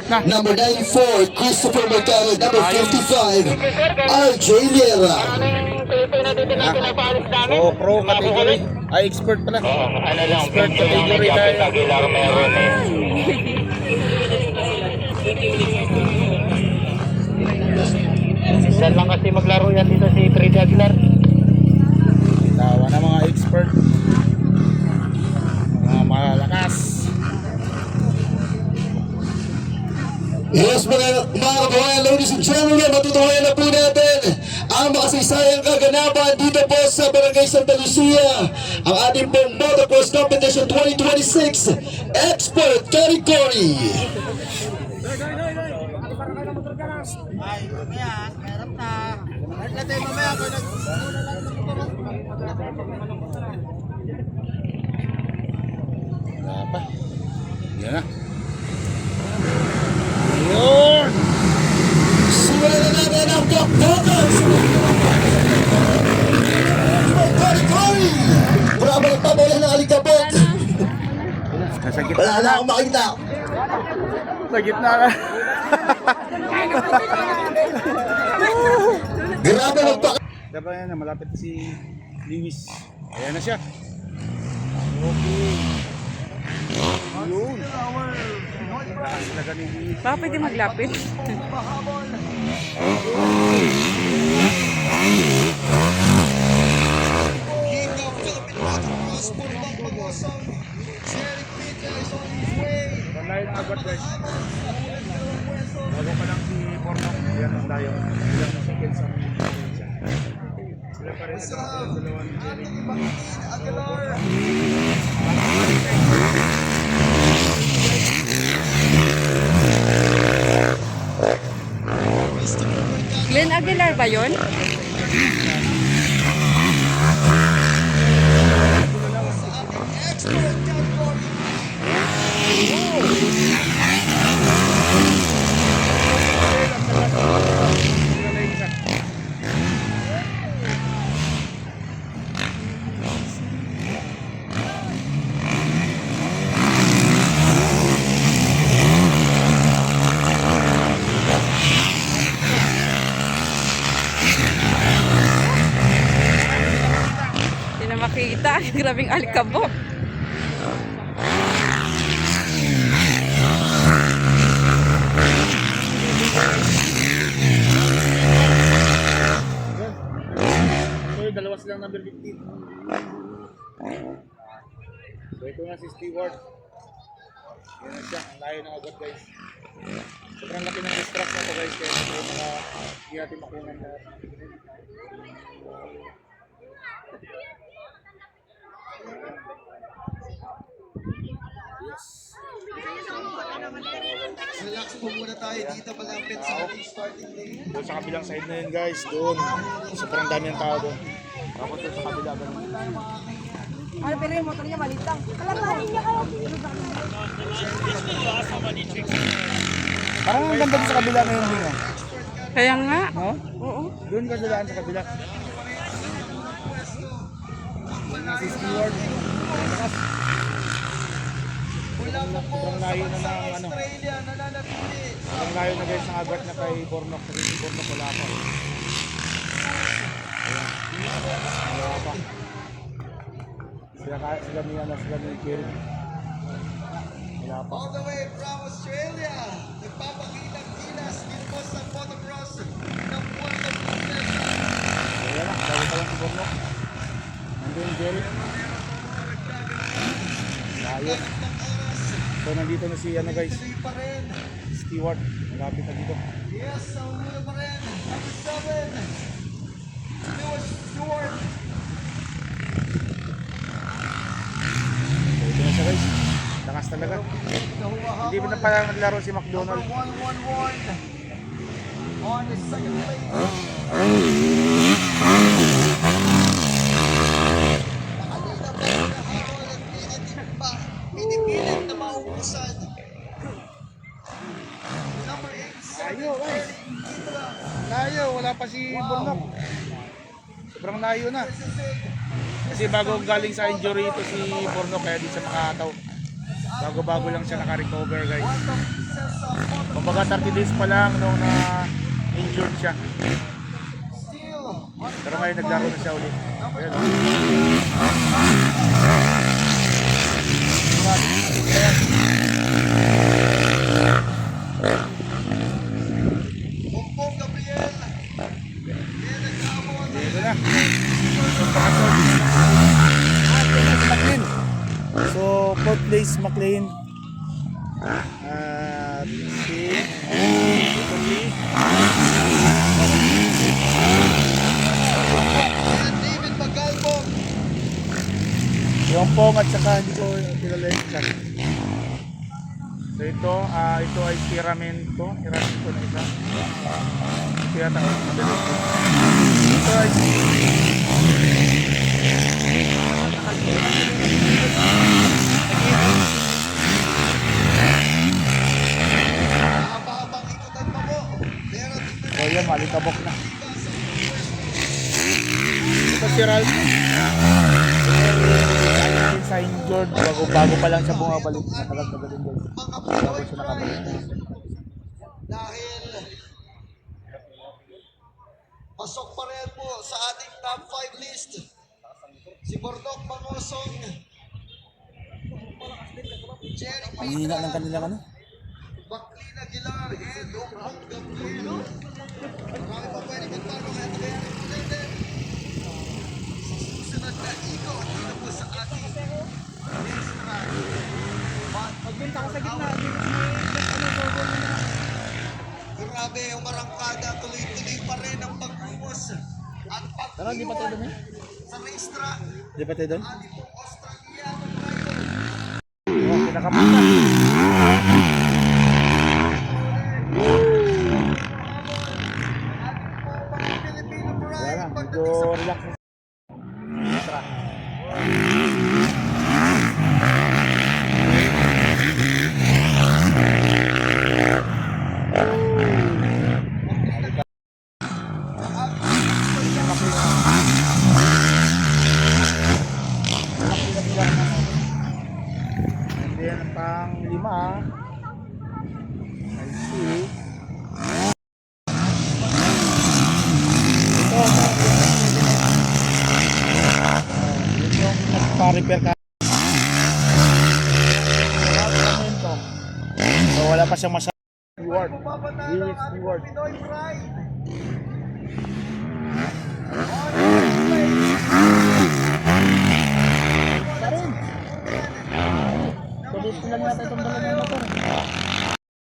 expert na. Number 94, Christopher Mercado. Number 55, RJ Liera. So, pro category. Ay, expert pala. Expert category tayo. Isa lang kasi maglaro yan dito si Freddy Aguilar. Tawa na mga expert. Mga malakas. Yes, mga kababayan, ladies and gentlemen, matutuloy na po natin ang makasaysayang kaganapan dito po sa Barangay Santa Lucia, ang ating pong Motocross Competition 2026 Expert Category. Wala pa. Yan na. Yun! Simulan na natin ang Kapotons Category. Bravo ng pamula ng alikabot. Nasa Wala gitna na na. akong makita. Sa gitna na. Grabe magpaka... Diba yan, malapit si Lewis. Ayan na siya. Okay. Yun. Lakas talaga ni Lewis. Baka pwede maglapit. Wala yung agad guys. Bago pa lang si Pornok. Yan ang tayo. Ilang seconds ang sila pa rin ang dalawa ni Jerry. Glenn Aguilar ba yun? Hindi na makita. Grabing alikabok. So yung dalawa silang number 15. So ito na si Stewart. Yan na siya. Ang layo ng agad guys. Sobrang laki ng distract na ito guys. Kaya hindi natin makunan na. Relax po muna tayo dito malapit sa ating starting lane. Doon sa kabilang side na yun guys. Doon. Sobrang dami ng tao doon. Tapos doon sa kabila ganun. Ano pero yung motor niya maliit lang. Kalamanin niya kayo. Parang ang ganda doon sa kabila na yun din. Kaya nga. No? Oo. Doon ka dalaan sa kabila. Yan na si Stewart. Sobrang layo na ng ano. Sobrang layo na guys ng agad na kay Bornok. Kasi si Bornok wala pa. Ayan. Wala pa. Sila ni ano, sila ni Kerry. Wala pa. All the way from Australia, nagpapakilang kilas dito po sa motocross ng Puerto Princesa. Ayan na, bago pa lang si Bornok. Nandun yung Jerry. Layo. So nandito na si ano guys, Stewart. Malapit na dito. Yes, ang mula pa rin. Number 7, Stewart. So ito na siya guys. Lakas talaga. Hindi mo na pala naglaro si McDonald. 111 on the second lane. Pinipilit na mauusan. Number 8, Layo guys. Layo, wala pa si Bornok. Sobrang layo na. Kasi bago galing sa injury ito si Bornok kaya di siya makataw. Bago-bago lang siya naka-recover guys. Kumbaga 30 days pa lang nung na injured siya. Pero ngayon naglaro na siya ulit. Ayan, oh. Dito na. McLean. So, fourth place McLean. At si Lee. Yung Pong at saka hindi ko kilala yung isa. So ito ay Tiramento na isa. Ito yata ito ay oh yan, malitabok na. Ito si Ralph. Sa injured, bago pa lang siya bumabalik. Matagal-tagal din guys. Bago siya nakabalik. Dahil pasok pa rin po sa ating top 5 list si Bordok Bangosong, Jerry Hihina ng kanila ano? Baclina Aguilar, and Ompong Gabriel. Marami pa pwede magpano kaya tagayanin po natin. Susunod na ikot dito po sa ating extra. Pagbinta ko sa gitna, dito sa Grabe, umarangkada, tuloy-tuloy pa rin ang pagbuhos at Tara, di pa tayo dun eh? sa race track. Di pa tayo dun? Ating pong Australian driver. Oh, pinakapunta. Filipino Wala pride lang, medyo pagdating sa relax na. Tara. And then pang lima I see ito yun yung nagpa-repair ka so wala pa siyang masyadong reward. Yes, reward. Pinoy pride. Tulis lang yata itong dalawa ng motor.